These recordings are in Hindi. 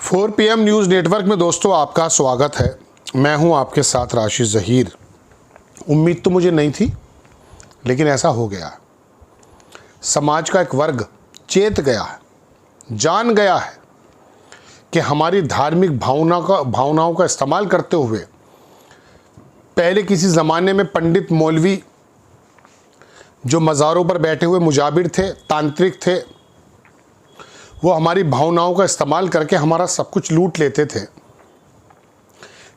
4 PM न्यूज़ नेटवर्क में दोस्तों आपका स्वागत है। मैं हूं आपके साथ राशिद ज़हीर। उम्मीद तो मुझे नहीं थी, लेकिन ऐसा हो गया। समाज का एक वर्ग चेत गया है, जान गया है कि हमारी धार्मिक भावनाओं का इस्तेमाल करते हुए पहले किसी ज़माने में पंडित मौलवी जो मज़ारों पर बैठे हुए मुजाबिर थे, तांत्रिक थे, वो हमारी भावनाओं का इस्तेमाल करके हमारा सब कुछ लूट लेते थे।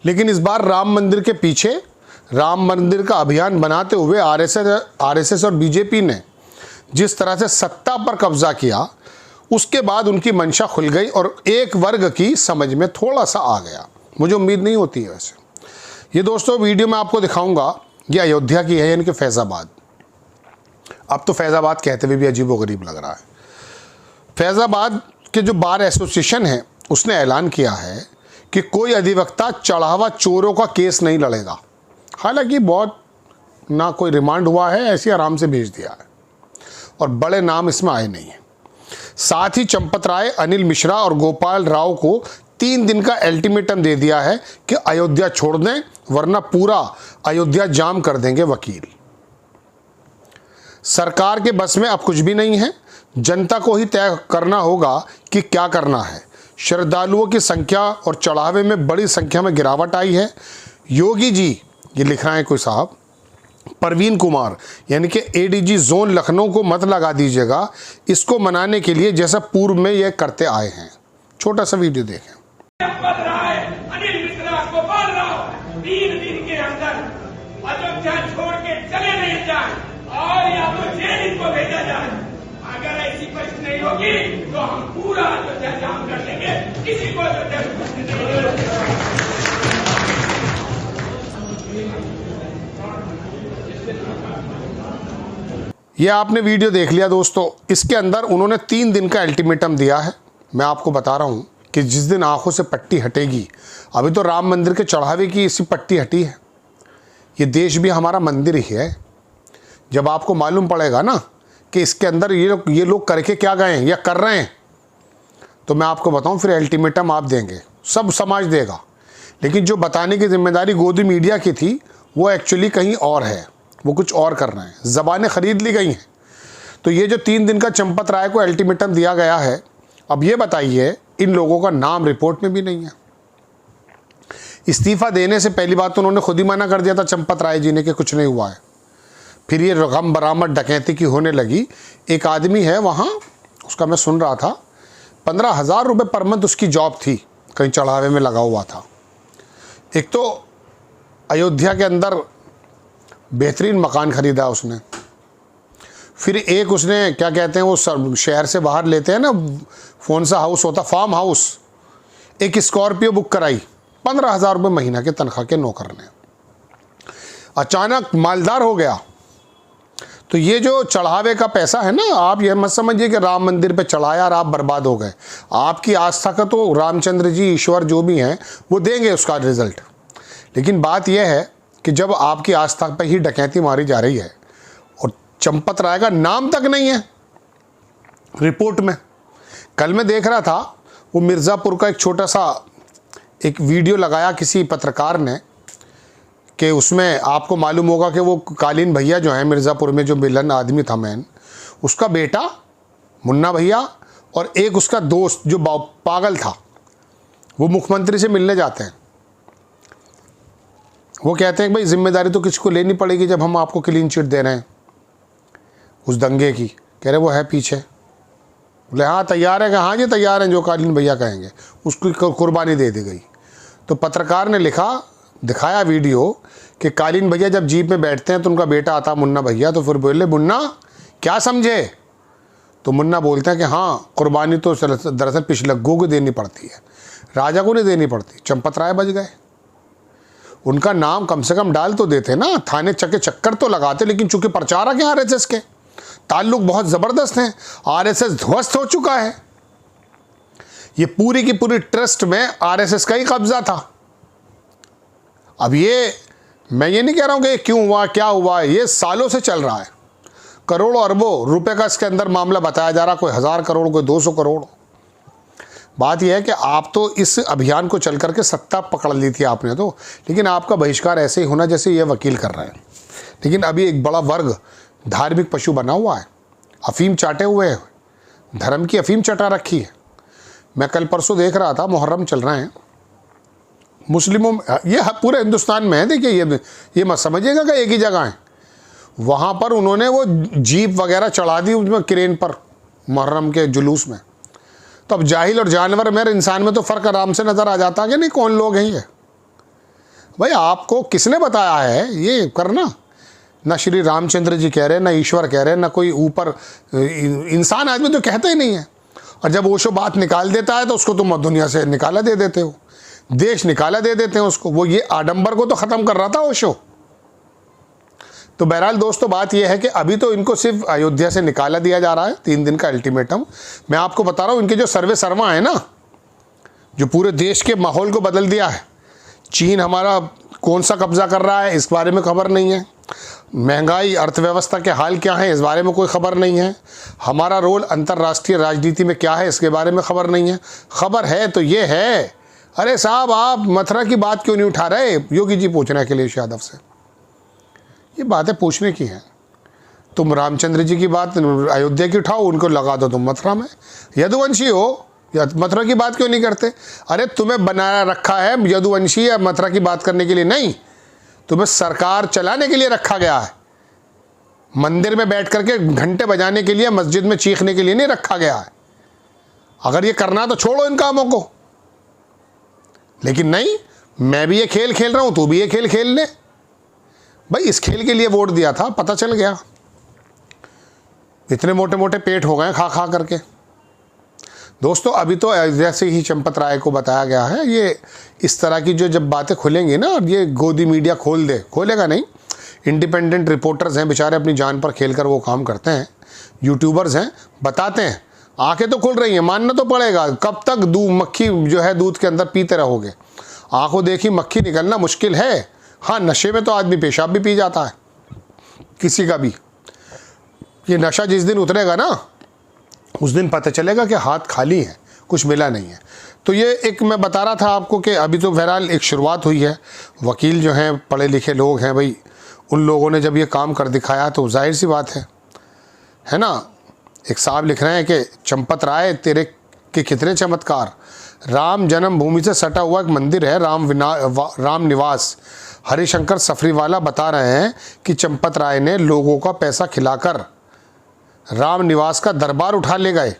लेकिन इस बार राम मंदिर के पीछे राम मंदिर का अभियान बनाते हुए आरएसएस और बीजेपी ने जिस तरह से सत्ता पर कब्जा किया, उसके बाद उनकी मंशा खुल गई और एक वर्ग की समझ में थोड़ा सा आ गया। मुझे उम्मीद नहीं होती है वैसे। ये दोस्तों वीडियो में आपको दिखाऊंगा, ये अयोध्या की है, यानी कि फैज़ाबाद। अब तो फैज़ाबाद कहते हुए भी अजीबोगरीब लग रहा है। फैज़ाबाद के जो बार एसोसिएशन है, उसने ऐलान किया है कि कोई अधिवक्ता चढ़ावा चोरों का केस नहीं लड़ेगा। हालांकि बहुत ना कोई रिमांड हुआ है, ऐसे आराम से भेज दिया है और बड़े नाम इसमें आए नहीं हैं। साथ ही चंपत राय, अनिल मिश्रा और गोपाल राव को 3 दिन का अल्टीमेटम दे दिया है कि अयोध्या छोड़ दें, वरना पूरा अयोध्या जाम कर देंगे वकील। सरकार के बस में अब कुछ भी नहीं है, जनता को ही तय करना होगा कि क्या करना है। श्रद्धालुओं की संख्या और चढ़ावे में बड़ी संख्या में गिरावट आई है। योगी जी, ये लिख रहे हैं कोई साहब, परवीन कुमार यानी कि एडीजी जोन लखनऊ को मत लगा दीजिएगा, इसको मनाने के लिए जैसा पूर्व में ये करते आए हैं। छोटा सा वीडियो देखें। अनिल मिश्रा, गोपाल राव 3 दिन के अंदर अयोध्या छोड़ के चले नहीं जाए और या तो जेल इनको भेजा जाए। अगर ऐसी परिस्थिति नहीं होगी तो हम पूरा अयोध्या जाम कर देंगे, किसी को अयोध्या ये आपने वीडियो देख लिया दोस्तों। इसके अंदर उन्होंने 3 दिन का अल्टीमेटम दिया है। मैं आपको बता रहा हूं कि जिस दिन आंखों से पट्टी हटेगी, अभी तो राम मंदिर के चढ़ावे की इसी पट्टी हटी है, ये देश भी हमारा मंदिर ही है। जब आपको मालूम पड़ेगा ना कि इसके अंदर ये लोग करके क्या गए हैं या कर रहे हैं, तो मैं आपको बताऊं, फिर अल्टीमेटम आप देंगे, सब समाज देगा। लेकिन जो बताने की जिम्मेदारी गोदी मीडिया की थी, वो एक्चुअली कहीं और है, वो कुछ और कर रहे हैं, ज़बानें खरीद ली गई हैं। तो ये जो 3 दिन का चंपत राय को अल्टीमेटम दिया गया है, अब ये बताइए, इन लोगों का नाम रिपोर्ट में भी नहीं है। इस्तीफ़ा देने से पहली बात तो उन्होंने खुद ही मना कर दिया था चंपत राय जी ने कि कुछ नहीं हुआ है। फिर ये रकम बरामद डकैती की होने लगी। एक आदमी है वहाँ, उसका मैं सुन रहा था, 15,000 रुपये पर मंथ उसकी जॉब थी, कहीं चढ़ावे में लगा हुआ था। एक तो अयोध्या के अंदर बेहतरीन मकान ख़रीदा उसने, फिर एक उसने क्या कहते हैं वो शहर से बाहर लेते हैं ना, कौन सा हाउस होता, फार्म हाउस, एक स्कॉर्पियो बुक कराई 15,000 रुपये महीना के तनख्वाह के नौकर ने। अचानक मालदार हो गया। तो ये जो चढ़ावे का पैसा है ना, आप ये मत समझिए कि राम मंदिर पे चढ़ाया और आप बर्बाद हो गए। आपकी आस्था का तो रामचंद्र जी, ईश्वर जो भी हैं, वो देंगे उसका रिजल्ट। लेकिन बात यह है कि जब आपकी आस्था पे ही डकैती मारी जा रही है और चंपत राय का नाम तक नहीं है रिपोर्ट में। कल मैं देख रहा था, वो मिर्ज़ापुर का एक छोटा सा एक वीडियो लगाया किसी पत्रकार ने, कि उसमें आपको मालूम होगा कि वो कालीन भैया जो हैं मिर्ज़ापुर में, जो विलन आदमी था मैन, उसका बेटा मुन्ना भैया और एक उसका दोस्त जो पागल था, वो मुख्यमंत्री से मिलने जाते हैं। वो कहते हैं कि भाई जिम्मेदारी तो किसी को लेनी पड़ेगी जब हम आपको क्लीन चिट दे रहे हैं उस दंगे की। कह रहे वो है पीछे। बोले हाँ तैयार है, हाँ जी तैयार हैं, जो कालीन भैया कहेंगे उसकी कुर्बानी दे दी गई। तो पत्रकार ने दिखाया वीडियो कि कालीन भैया जब जीप में बैठते हैं तो उनका बेटा आता मुन्ना भैया, तो फिर बोले मुन्ना क्या समझे, तो मुन्ना बोलते हैं कि हाँ कुर्बानी तो दरअसल पिछलग्गों को देनी पड़ती है, राजा को नहीं देनी पड़ती। चंपत राय बच गए। उनका नाम कम से कम डाल तो देते ना, थाने चक्कर तो लगाते। लेकिन चूंकि प्रचारक हैं आरएसएस के, ताल्लुक बहुत ज़बरदस्त हैं, आरएसएस ध्वस्त हो चुका है। ये पूरी की पूरी ट्रस्ट में आरएसएस का ही कब्जा था। अब ये मैं ये नहीं कह रहा हूँ कि क्यों हुआ, क्या हुआ, ये सालों से चल रहा है। करोड़ों अरबों रुपए का इसके अंदर मामला बताया जा रहा, कोई 1000 करोड़, कोई 200 करोड़। बात यह है कि आप तो इस अभियान को चल करके सत्ता पकड़ ली थी आपने तो, लेकिन आपका बहिष्कार ऐसे ही होना जैसे ये वकील कर रहे हैं। लेकिन अभी एक बड़ा वर्ग धार्मिक पशु बना हुआ है, अफीम चाटे हुए है, धर्म की अफीम चटा रखी है। मैं कल परसों देख रहा था, मुहर्रम चल रहे हैं, मुस्लिमों में, ये पूरे हिंदुस्तान में है, देखिए ये मत समझिएगा कि एक ही जगह है। वहाँ पर उन्होंने वो जीप वगैरह चढ़ा दी उसमें क्रेन पर मुहर्रम के जुलूस में। तो अब जाहिल और जानवर में और इंसान में तो फ़र्क आराम से नज़र आ जाता है कि नहीं कौन लोग हैं ये। भाई आपको किसने बताया है ये करना? ना श्री रामचंद्र जी कह रहे, ना ईश्वर कह रहे, ना कोई ऊपर इंसान आदमी तो कहते ही नहीं है। और जब ओशो बात निकाल देता है तो उसको तुम दुनिया से निकाला दे देते हो, देश निकाला दे देते हैं उसको। वो ये आडंबर को तो ख़त्म कर रहा था ओशो। तो बहरहाल दोस्तों बात यह है कि अभी तो इनको सिर्फ अयोध्या से निकाला दिया जा रहा है, 3 दिन का अल्टीमेटम। मैं आपको बता रहा हूँ, इनके जो सर्वे सर्वा है ना, जो पूरे देश के माहौल को बदल दिया है। चीन हमारा कौन सा कब्जा कर रहा है इस बारे में खबर नहीं है, महंगाई अर्थव्यवस्था के हाल क्या है इस बारे में कोई खबर नहीं है, हमारा रोल अंतर्राष्ट्रीय राजनीति में क्या है इसके बारे में खबर नहीं है। खबर है तो ये है, अरे साहब आप मथुरा की बात क्यों नहीं उठा रहे? योगी जी पूछ रहे हैं अखिलेश यादव से। ये बातें पूछने की हैं। तुम रामचंद्र जी की बात अयोध्या की उठाओ, उनको लगा दो तुम मथुरा में। यदुवंशी हो या मथुरा की बात क्यों नहीं करते? अरे तुम्हें बनाया रखा है यदुवंशी या मथुरा की बात करने के लिए नहीं, तुम्हें सरकार चलाने के लिए रखा गया है। मंदिर में बैठ करके घंटे बजाने के लिए, मस्जिद में चीखने के लिए नहीं रखा गया है। अगर ये करना तो छोड़ो इन कामों को, लेकिन नहीं, मैं भी ये खेल खेल रहा हूं, तू भी ये खेल खेल ले। भाई इस खेल के लिए वोट दिया था, पता चल गया। इतने मोटे मोटे पेट हो गए खा खा करके। दोस्तों अभी तो जैसे ही चंपत राय को बताया गया है, ये इस तरह की जो जब बातें खुलेंगी ना, और ये गोदी मीडिया खोलेगा नहीं, इंडिपेंडेंट रिपोर्टर्स हैं बेचारे, अपनी जान पर खेल कर वो काम करते हैं, यूट्यूबर्स हैं, बताते हैं, आंखें तो खुल रही हैं, मानना तो पड़ेगा। कब तक मक्खी जो है दूध के अंदर पीते रहोगे? आंखों देखी मक्खी निकलना मुश्किल है। हाँ, नशे में तो आदमी पेशाब भी पी जाता है, किसी का भी। ये नशा जिस दिन उतरेगा ना, उस दिन पता चलेगा कि हाथ खाली है, कुछ मिला नहीं है। तो ये एक मैं बता रहा था आपको कि अभी तो बहरहाल एक शुरुआत हुई है। वकील जो हैं पढ़े लिखे लोग हैं भाई, उन लोगों ने जब ये काम कर दिखाया तो जाहिर सी बात है ना। एक साहब लिख रहे हैं कि चंपत राय तेरे के कितने चमत्कार। राम जन्मभूमि से सटा हुआ एक मंदिर है राम निवास। हरिशंकर सफरीवाला बता रहे हैं कि चंपत राय ने लोगों का पैसा खिलाकर राम निवास का दरबार उठा ले गए।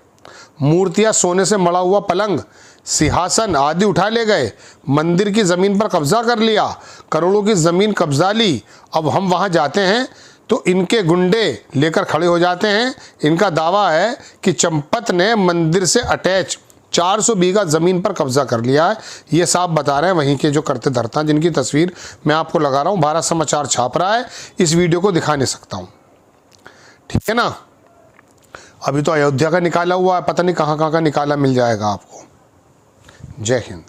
मूर्तियां, सोने से मड़ा हुआ पलंग, सिंहासन आदि उठा ले गए। मंदिर की ज़मीन पर कब्जा कर लिया, करोड़ों की ज़मीन कब्जा ली। अब हम वहां जाते हैं तो इनके गुंडे लेकर खड़े हो जाते हैं। इनका दावा है कि चंपत ने मंदिर से अटैच 400 बीघा ज़मीन पर कब्जा कर लिया है। ये साहब बता रहे हैं, वहीं के जो करते धरता, जिनकी तस्वीर मैं आपको लगा रहा हूँ, भारत समाचार छाप रहा है। इस वीडियो को दिखा नहीं सकता हूँ, ठीक है ना। अभी तो अयोध्या का निकाला हुआ है, पता नहीं कहाँ कहाँ का निकाला मिल जाएगा आपको। जय हिंद।